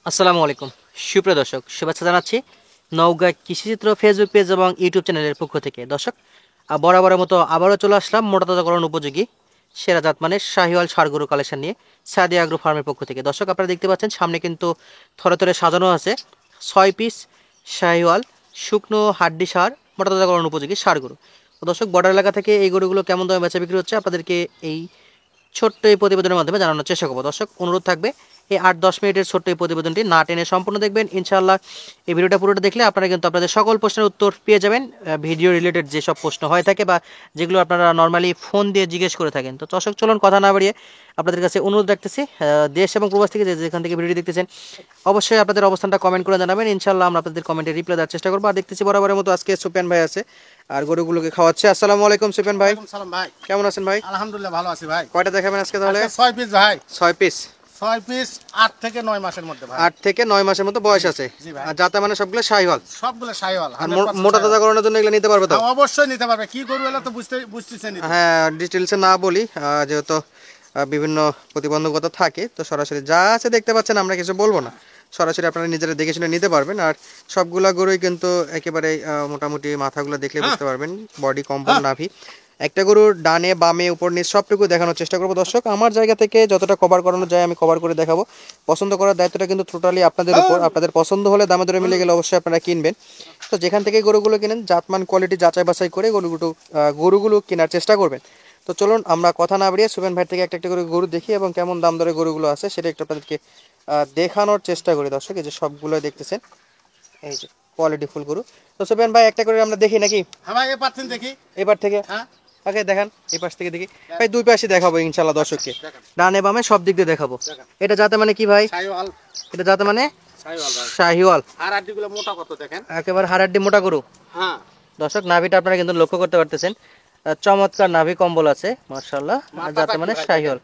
আসসালামু আলাইকুম সুপ্রিয় দর্শক, শুভেচ্ছা জানাচ্ছি নওগাঁ কৃষিচিত্র ফেসবুক পেজ এবং ইউটিউব চ্যানেলের পক্ষ থেকে। দর্শক, বরাবরের মতো আবারও চলে আসলাম মোটা তাজাকরণ উপযোগী সেরা জাতমানের শাহিওয়াল ষাড় গরু কালেকশন নিয়ে সাদিয়া আগ্রো ফার্মের পক্ষ থেকে। দর্শক, আপনারা দেখতে পাচ্ছেন সামনে কিন্তু থরে থরে সাজানো আছে 6 পিস শাহিওয়াল শুকনো হাড্ডি সার মোটা তাজাকরণ উপযোগী ষাড় গরু। তো দর্শক, বর্ডার এলাকা থেকে এই গরুগুলো কেমন দামে বেচা বিক্রি হচ্ছে আপনাদেরকে এই ছোট্ট এই প্রতিবেদনের মাধ্যমে জানানোর চেষ্টা করবো। দর্শক, অনুরোধ থাকবে এই 8-10 মিনিটের ছোট্ট এই প্রতিবেদনটি না টেনে সম্পূর্ণ দেখবেন ইনশাআল্লাহ। এই ভিডিওটা পুরোটা দেখলে আপনারা কিন্তু আপনাদের সকল প্রশ্নের উত্তর পেয়ে যাবেন। ভিডিও রিলেটেড যেসব প্রশ্ন হয়ে থাকে বা যেগুলো আপনারা নর্মালি ফোন দিয়ে জিজ্ঞেস করে থাকেন। তো দর্শক, চলুন কথা না বাড়িয়ে আপনাদের কাছে অনুরোধ রাখতেছি, দেশ এবং প্রবাস থেকে যেখান থেকে ভিডিও দেখতেছেন অবশ্যই আপনাদের অবস্থানটা কমেন্ট করে জানাবেন। ইনশাআল্লাহ আমরা আপনাদের কমেন্টে রিপ্লাই দেওয়ার চেষ্টা করবো। আর দেখতেছি বরাবরের মতো আজকে সুপিয়ান ভাই আছে আর গরুগুলোকে খাওয়াচ্ছে। আসসালামু আলাইকুম সুপিয়ান ভাই। ওয়ালাইকুম সালাম ভাই। কেমন আছেন ভাই? আলহামদুলিল্লাহ ভালো আছি ভাই। কয়টা দেখাবেন আজকে তাহলে? 6 পিস ভাই। 6 পিস। 6 পিস 8 থেকে 9 মাসের মধ্যে ভাই। 8 থেকে 9 মাসের মতো বয়স আছে। জি ভাই। আর যাতে মানে সবগুলো শাহিওয়াল সবগুলো শাহিওয়াল। আর মোটা তাজা করানোর জন্য এগুলো নিতে পারবে তো? হ্যাঁ, অবশ্যই নিতে পারবে। কি গরু এলো তো বুঝতেছেন। হ্যাঁ, ডিটেলসে না বলি, যেহেতু বিভিন্ন প্রতিবন্ধকতা থাকে, তো সরাসরি যা আছে দেখতে পাচ্ছেন, আমরা কিছু বলবো না। সরাসরি আপনারা নিজেরা দেখে শুনে নিতে পারবেন। আর সবগুলা গরুই কিন্তু একেবারে মোটামুটি মাথাগুলো দেখলে বুঝতে পারবেন, বডি কম্পাউন্ড নাভি। একটা গরুর ডানে বামে উপর নিচ সবটুকু দেখানোর চেষ্টা করবো। দর্শক, আমার জায়গা থেকে যতটা কভার করানো যায় আমি কভার করে দেখাবো। পছন্দ করার দায়িত্বটা কিন্তু টোটালি আপনাদের উপর। আপনাদের পছন্দ হলে দামে দরে মিলে গেলে অবশ্যই আপনারা কিনবেন। তো যেখান থেকে গরুগুলো কিনেন জাতমান কোয়ালিটি যাচাই বাছাই করে গরুগুলো কেনার চেষ্টা করবেন। তো চলুন আমরা কথা না বাড়িয়ে সুবেন ভাই থেকে একটা একটা করে গরু দেখি এবং কেমন দাম দরে গরুগুলো আছে সেটা একটু আপনাদেরকে দেখানোর চেষ্টা করি। দর্শক, এই যে সবগুলো দেখতেছেন, এই যে কোয়ালিটি ফুল গরু। তো সুবেন ভাই, একটা করে আমরা দেখি নাকি? হ্যাঁ ভাই, এবার দেখি। এবার থেকে হ্যাঁ, আগে দেখান, এই পাশ থেকে দেখি ভাই। দুই পাশে দেখাবো ইনশাল্লাহ দর্শককে, ডানে বামে সব দিক দিয়ে দেখাবো। এটা যাতে মানে কি ভাই? শাহিওয়াল। এটা যাতে মানে শাহিওয়াল ভাই। শাহিওয়াল। আর আড্ডিগুলো মোটা কত দেখেন। একেবারে হাড়াড্ডি মোটা গরু। হ্যাঁ। দর্শক, নাভিটা আপনারা কিন্তু লক্ষ্য করতে পারতেছেন, চমৎকার নাভি কম্বল আছে মাশাআল্লাহ। আর যাতে মানে শাহিওয়াল।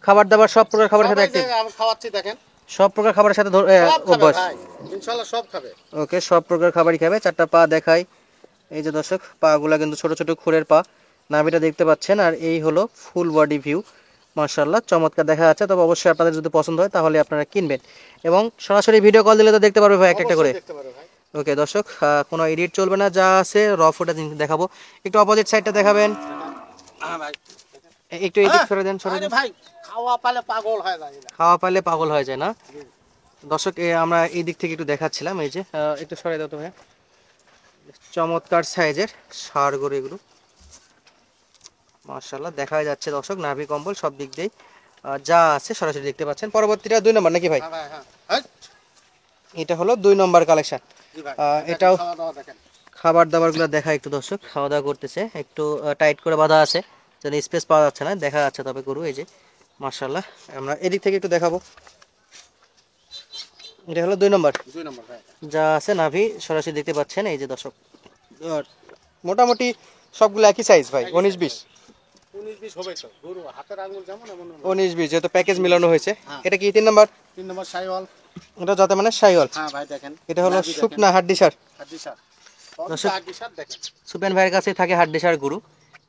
খাবার দাবার সব প্রকার খাবারের সাথে অ্যাক্টিভ। আমি খাওয়াচ্ছি দেখেন। সব প্রকার খাবারের সাথে সব খাবে অভ্যাস। ভাই। ইনশাআল্লাহ সব খাবে। ওকে, সব প্রকার খাবারই খাবে। চারটা পা দেখাই, এই যে দর্শক, পা গুলা কিন্তু ছোট ছোট খুরের পা। নাভিটা দেখতে পাচ্ছেন। আর এই হলো ফুল বডি ভিউ, মাশাআল্লাহ চমৎকার দেখা যাচ্ছে। তবে অবশ্যই আপনাদের যদি পছন্দ হয় তাহলে আপনারা কিনবেন এবং সরাসরি ভিডিও কল দিলে তো দেখতে পারবে ভাই একটা একটা করে। অবশ্যই দেখতে পারবে ভাই। ওকে দর্শক, কোনো এডিট চলবে না, যা আছে র ফুটেজ দেখাবো। একটু অপোজিট সাইডটা দেখাবেন, হ্যাঁ ভাই। একটু এদিক সরে দেন, সরে আরে দেন। ভাই, খাওয়া পালে পাগল হয়ে যায় না। খাওয়া পাইলে পাগল হয়ে যায় না? দর্শক, আমরা এই দিক থেকে একটু দেখাচ্ছিলাম, এই যে একটু সরে দাও তো ভাই। চমৎকার সাইজের ষাড় গরু এগুলো, মাশাআল্লাহ দেখা যাচ্ছে দর্শক, নাভি কম্বল সব দিক দিয়ে যা আছে সরাসরি দেখতে পাচ্ছেন। পরবর্তীটা 2 নম্বর নাকি ভাই? হ্যাঁ ভাই, হ্যাঁ। হ্যাঁ। এটা হলো 2 নম্বর কালেকশন। জি ভাই। এটাও খাওয়া দাওয়া দেখেন। খাবার দাবারগুলো দেখা একটু দর্শক, খাওয়া দাওয়া করতেছে, একটু টাইট করে বাঁধা আছে যেন স্পেস পাওয়া যাচ্ছে না, দেখা যাচ্ছে তবে গরু এই যে মাশাআল্লাহ। আমরা এদিক থেকে একটু দেখাবো, এটা হলো 2 নম্বর। 2 নম্বর ভাই। যা আছে নাভি সরাসরি দেখতে পাচ্ছেন এই যে দর্শক। আর মোটামুটি সবগুলো একই সাইজ ভাই, 19-20। 19-20 হবে তো। গরু হাতের আঙ্গুল যেমন এমন। 19-20 যেহেতু প্যাকেজ মিলানো হয়েছে। হ্যাঁ। এটা কি 3 নম্বর? 3 নম্বর শাহিওয়াল। এটা যাতে মানে শাহিওয়াল। হ্যাঁ ভাই দেখেন। এটা হলো নাভি দেখেন। শুকনা হাড্ডি সার। হাড্ডি সার। দর্শক, হাড্ডি সার দেখেন। সুপেন ভাইয়ের কাছে থাকে হাড্ডি সার গরু।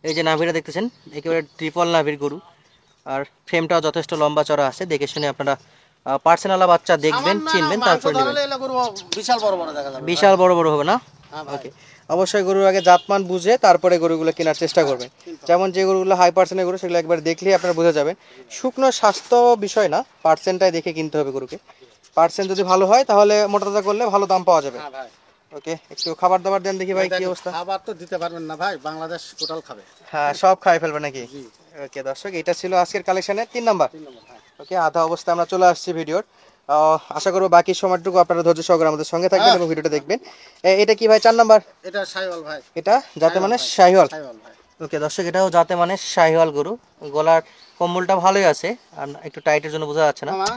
এই যে নাভিটা দেখতেছেন, একেবারে ট্রিপল নাভির গরু। আর ফ্রেমটাও যথেষ্ট লম্বা চড়া আছে, দেখে শুনে আপনারা পার্সোনাল বাচ্চা দেখবেন, চিনবেন, তারপর নেবেন। এলা গরু বিশাল বড় বড় দেখা যাবে। বিশাল বড় বড় হবে না? হ্যাঁ ভাই। ওকে, অবশ্যই গরুর আগে জাতমান বুঝে তারপরে গরুগুলো কেনার চেষ্টা করবেন। যেমন যে গরুগুলো হাই পার্সেন্টের গরু সেগুলো একবার দেখলেই আপনারা বুঝে যাবেন। শুকনো স্বাস্থ্য বিষয় না, পার্সেন্টটাই দেখে কিনতে হবে গরুকে। পার্সেন্ট যদি ভালো হয় তাহলে মোটা তাজা করলে ভালো দাম পাওয়া যাবে। হ্যাঁ ভাই। ওকে, একটু খাবার দাবার দেন দেখি ভাই, কি অবস্থা? খাবার তো দিতে পারবেন না ভাই, বাংলাদেশ টোটাল খাবে। হ্যাঁ, সব খাই ফেলবে নাকি? জি। ওকে দর্শক, এটা ছিল আজকের কালেকশনের 3 নাম্বার। 3 নম্বর ভাই। ওকে, আধা অবস্থা আমরা চলে আসছি ভিডিওর। আশা করবো বাকি সময়টুকু আপনারা ধৈর্য সহকারে আমাদের সঙ্গে থাকবেন এবং ভিডিওটা দেখবেন। এটা কি ভাই 4 নাম্বার? এটা শাহিওয়াল ভাই। এটা যাতে মানে শাহিওয়াল। শাহিওয়াল ভাই। ওকে দর্শক, এটাও যাতে মানে শাহিওয়াল গরু। গলার কম্বলটা ভালোই আছে, আর একটু টাইটের জন্য বোঝা যাচ্ছে না। মামা।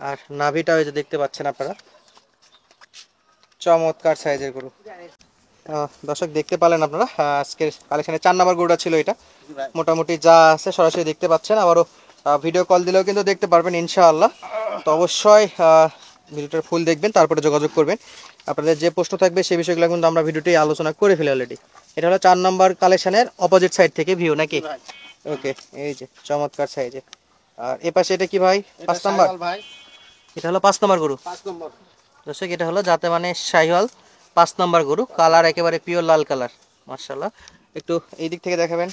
আর নাভিটাও এই যে দেখতে পাচ্ছেন আপনারা, চমৎকার সাইজের গরু। দর্শক, দেখতে পেলেন আপনারা, আজকের কালেকশনের 4 নাম্বার গরুটা ছিল এটা। জি ভাই। মোটামুটি যা আছে সরাসরি দেখতে পাচ্ছেন, আবারও ভিডিও কল দিলেও কিন্তু দেখতে পারবেন ইনশাআল্লাহ। তো অবশ্যই ভিডিওটার ফুল দেখবেন, তারপরে যোগাযোগ করবেন। আপনাদের যে প্রশ্ন থাকবে সেই বিষয়গুলো কিন্তু আমরা ভিডিওটি আলোচনা করে ফেলি অলরেডি। এটা হলো 4 নাম্বার কালেকশনের অপোজিট সাইড থেকে ভিউ নাকি? জি ভাই। ওকে, এই যে চমৎকার সাইজে। আর এ পাশে এটা কি ভাই? 5 নাম্বার। শাহিওয়াল ভাই। এটা হলো 5 নম্বর গরু 5 নম্বর। দর্শক, এটা হলো যাতে মানে শাহিওয়াল 5 নম্বর গরু, কালার একেবারে পিওর লাল কালার, মাশাআল্লাহ। একটু এই দিক থেকে দেখাবেন,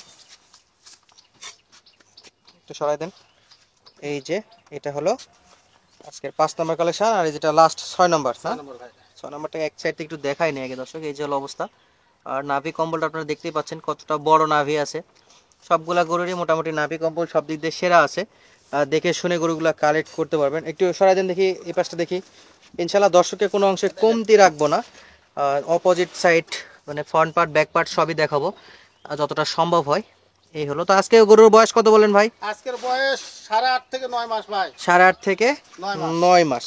একটু সরাই দেন। এই যে এটা হলো আজকের 5 নম্বর কালেকশন, আর এই যেটা লাস্ট 6 নম্বর। 6 নম্বর ভাই। 6 নম্বরটা এক সাইড থেকে একটু দেখাই নেই আগে দর্শক। এই যে হলো অবস্থা, আর নাভি কম্বলটা আপনারা দেখতেই পাচ্ছেন কতটা বড় নাভি আছে। সবগুলা গরুরই মোটামুটি নাভি কম্বল সব দিক দিয়ে সেরা আছে। দেখে শুনে গরুগুলা কালেক্ট করতে পারবেন। একটু সরাই দেন দেখি, এই পাশটা দেখি। ইনশাল্লাহ দর্শকের কোনো অংশে কমতি রাখবো না, অপোজিট সাইড মানে ফ্রন্ট পার্ট ব্যাক পার্ট সবই দেখাবো যতটা সম্ভব হয়। এই হলো তো। আজকে গরুর বয়স কত বলেন ভাই? আজকের বয়স 8.5 থেকে 9 মাস ভাই। 8.5 থেকে 9 মাস।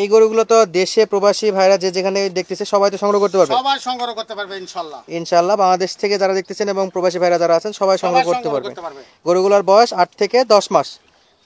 এই গরুগুলো তো দেশে প্রবাসী ভাইরা যে যেখানে দেখতেছে সবাই তো সংগ্রহ করতে পারবে। সবাই সংগ্রহ করতে পারবে ইনশাআল্লাহ। ইনশাআল্লাহ বাংলাদেশ থেকে যারা দেখতেছেন এবং প্রবাসী ভাইরা যারা আছেন সবাই সংগ্রহ করতে পারবে। পারবে। গরুগুলোর বয়স 8 থেকে 10 মাস,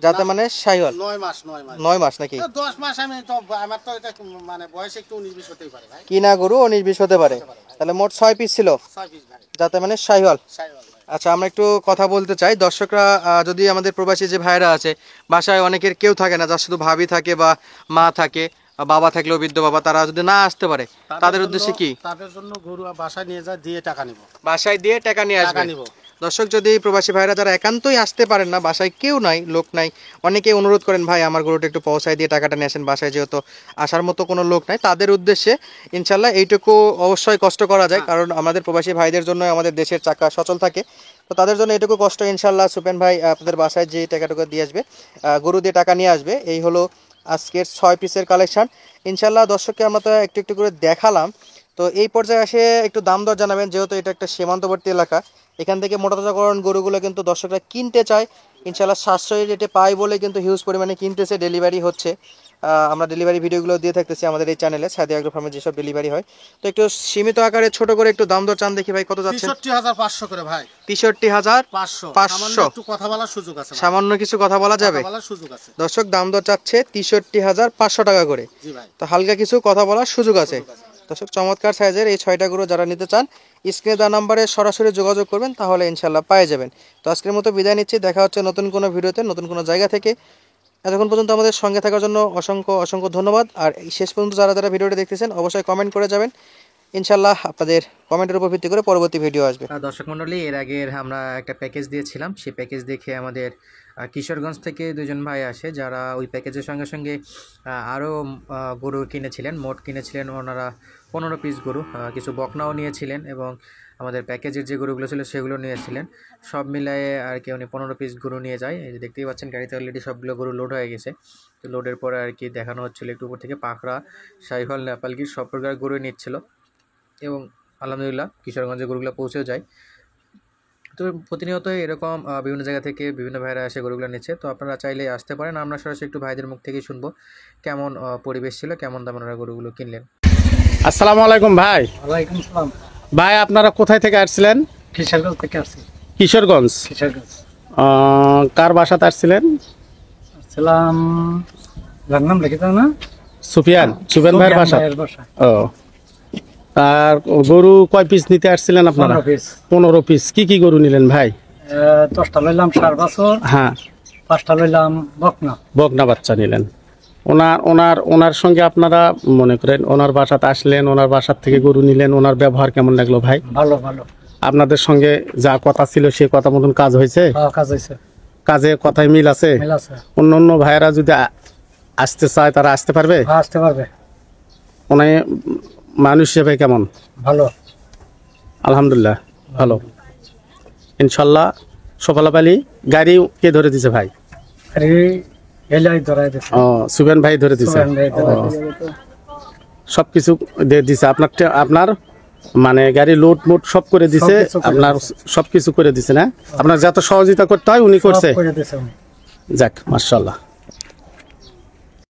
যাতে মানে শাহিওয়াল 9 মাস 9 মাস 9 মাস নাকি? 10 মাস আমি তো আমার তো এটা মানে বয়স একটু 19-20 হতেই পারে ভাই। কিনা গরু 19-20 হতে পারে। তাহলে মোট 6 পিস ছিল, 6 পিস ভাই। যাতে মানে শাহিওয়াল। শাহিওয়াল ভাই। আচ্ছা, আমরা একটু কথা বলতে চাই দর্শকরা, যদি আমাদের প্রবাসী যে ভাইরা আছে, বাসায় অনেকের কেউ থাকে না, যার শুধু ভাবি থাকে বা মা থাকে, বাবা থাকলেও বৃদ্ধ বাবা, তারা যদি না আসতে পারে তাদের উদ্দেশ্যে কি? তাদের জন্য গরু বাসায় নিয়ে যায়, দিয়ে টাকা নিব। বাসায় দিয়ে টাকা নিয়ে আসবে। টাকা নিব। দর্শক, যদি প্রবাসী ভাইরা যারা একান্তই আসতে পারেন না, বাসায় কেউ নাই, লোক নাই, অনেকেই অনুরোধ করেন ভাই আমার গরুটা একটু পৌঁছায় দিয়ে টাকাটা নিয়ে আসেন, বাসায় যেহেতু আসার মতো কোনো লোক নাই, তাদের উদ্দেশ্যে ইনশাল্লাহ এইটুকু অবশ্যই কষ্ট করা যায়, কারণ আমাদের প্রবাসী ভাইদের জন্য আমাদের দেশের চাকা সচল থাকে। তো তাদের জন্য এটুকু কষ্ট ইনশাল্লাহ সুপেন ভাই আপনাদের বাসায় যে টাকাটুকু দিয়ে আসবে, গরু দিয়ে টাকা নিয়ে আসবে। এই হলো আজকের 6 পিসের কালেকশন। ইনশাল্লাহ দর্শককে আমরা তো একটু একটু করে দেখালাম। তো এই পর্যায়ে এসে একটু দাম দর জানাবেন, যেহেতু এটা একটা সীমান্তবর্তী এলাকা, এখান থেকে মোটাতাজাকরণ গরুগুলো কিন্তু দর্শকরা কিনতে চায়। ইনশাল্লাহ সাশ্রয়ী রেটে পাই বলে কিন্তু হিউজ পরিমাণে কিনতেছে, ডেলিভারি হচ্ছে। আমরা ডেলিভারি ভিডিওগুলো দিয়ে থাকতেছি আমাদের এই চ্যানেলে, সাদি এগ্রো ফার্মে যেসব ডেলিভারি হয়। তো একটু সীমিত আকারে ছোট করে একটু দাম দর চান দেখি ভাই, কত যাচ্ছে? 63,500 করে ভাই। 63,500। সামান্য একটু কথা বলার সুযোগ আছে ভাই। সামান্য কিছু কথা বলা যাবে? কথা বলার সুযোগ আছে। দর্শক, দাম দর চাচ্ছে 63,500 টাকা করে। জি ভাই। তো হালকা কিছু কথা বলার সুযোগ আছে। দর্শক, চমৎকার সাইজের এই 6টা গরু যারা নিতে চান, স্ক্রিনে দেওয়া নাম্বারে সরাসরি যোগাযোগ করবেন, তাহলে ইনশাল্লাহ পেয়ে যাবেন। তো আজকের মতো বিদায় নিচ্ছি, দেখা হচ্ছে নতুন কোনো ভিডিওতে নতুন কোনো জায়গা থেকে। এতক্ষণ পর্যন্ত আমাদের সঙ্গে থাকার জন্য অসংখ্য অসংখ্য ধন্যবাদ। আর এই শেষ পর্যন্ত যারা যারা ভিডিওটি দেখতেছেন অবশ্যই কমেন্ট করে যাবেন, ইনশাল্লাহ আপনাদের কমেন্টের উপর ভিত্তি করে পরবর্তী ভিডিও আসবে। দর্শক মণ্ডলী, এর আগে আমরা একটা প্যাকেজ দিয়েছিলাম, সেই প্যাকেজ দেখে আমাদের কিশোরগঞ্জ থেকে দুজন ভাই আসে, যারা ওই প্যাকেজের সঙ্গে সঙ্গে আরও গরু কিনেছিলেন। মোট কিনেছিলেন ওনারা 15 পিস গরু, কিছু বকনাও নিয়েছিলেন এবং আমাদের প্যাকেজের যে গরুগুলো ছিল সেগুলো নিয়েছিলেন। সব মিলায়ে আর কি উনি 15 পিস গরু নিয়ে যায়। এই যে দেখতেই পাচ্ছেন গাড়িতে অলরেডি সবগুলো গরু লোড হয়ে গেছে। তো লোডের পরে আর কি দেখানো হচ্ছিলো একটু উপর থেকে পাকড়া, শাহিওয়াল, নেপালগির সব প্রকার গরু নিচ্ছিল এবং আলহামদুলিল্লাহ কিশোরগঞ্জে গরুগুলো পৌঁছেও যায়। তো প্রতিনিয়ত এরকম বিভিন্ন জায়গা থেকে বিভিন্ন ভাইরা এসে গরুগুলো নিচ্ছে। তো আপনারা চাইলে আসতে পারেন, আমরা সরাসরি একটু ভাইদের মুখ থেকেই শুনবো কেমন পরিবেশ ছিল, কেমন দামে ওনারা গরুগুলো কিনলেন। আসসালামু আলাইকুম ভাই। ওয়ালাইকুম সালাম। ভাই আপনারা কোথায় থেকে আসছিলেন? কিশোরগঞ্জ থেকে আসছি। কিশোরগঞ্জ। কিশোরগঞ্জ। কার বাসাতে আসছিলেন? ছিলাম নাম লিখিত না? সুফিয়ান ভাইয়ের বাসা। ও, আর গরু কয় পিস নিতে আসছিলেন আপনারা? 15 পিস। কি কি গরু নিলেন ভাই? 10টা লইলাম 4 বছর। হ্যাঁ। 5টা লইলাম বকনা বাচ্চা নিলেন। ওনার সঙ্গে আপনারা মনে করেন ওনার বাসাতে আসলেন, ওনার বাসার থেকে গরু নিলেন, ওনার ব্যবহার কেমন লাগলো ভাই? ভালো ভালো। আপনাদের সঙ্গে যা কথা ছিল সেই কথা মতন কাজ হয়েছে? কাজ হয়েছে। কাজে কথায় মিল আছে? অন্য ভাইয়েরা যদি আসতে চায় তারা আসতে পারবে? আসতে পারবে। উনি মানুষ হিসেবে কেমন? ভালো, আলহামদুলিল্লাহ ভালো। ইনশাল্লাহ সফলতালি। গাড়ি কে ধরে দিছে ভাই? ও, সুবেন ভাই ধরে দিছে। সবকিছু দিয়ে দিছে আপনার মানে গাড়ি লোড মোড সব করে দিছে, আপনার সবকিছু করে দিছে না? আপনার যত সহযোগিতা করতে হয় উনি করছে। সব করে দিছে। যাক মাশাআল্লাহ।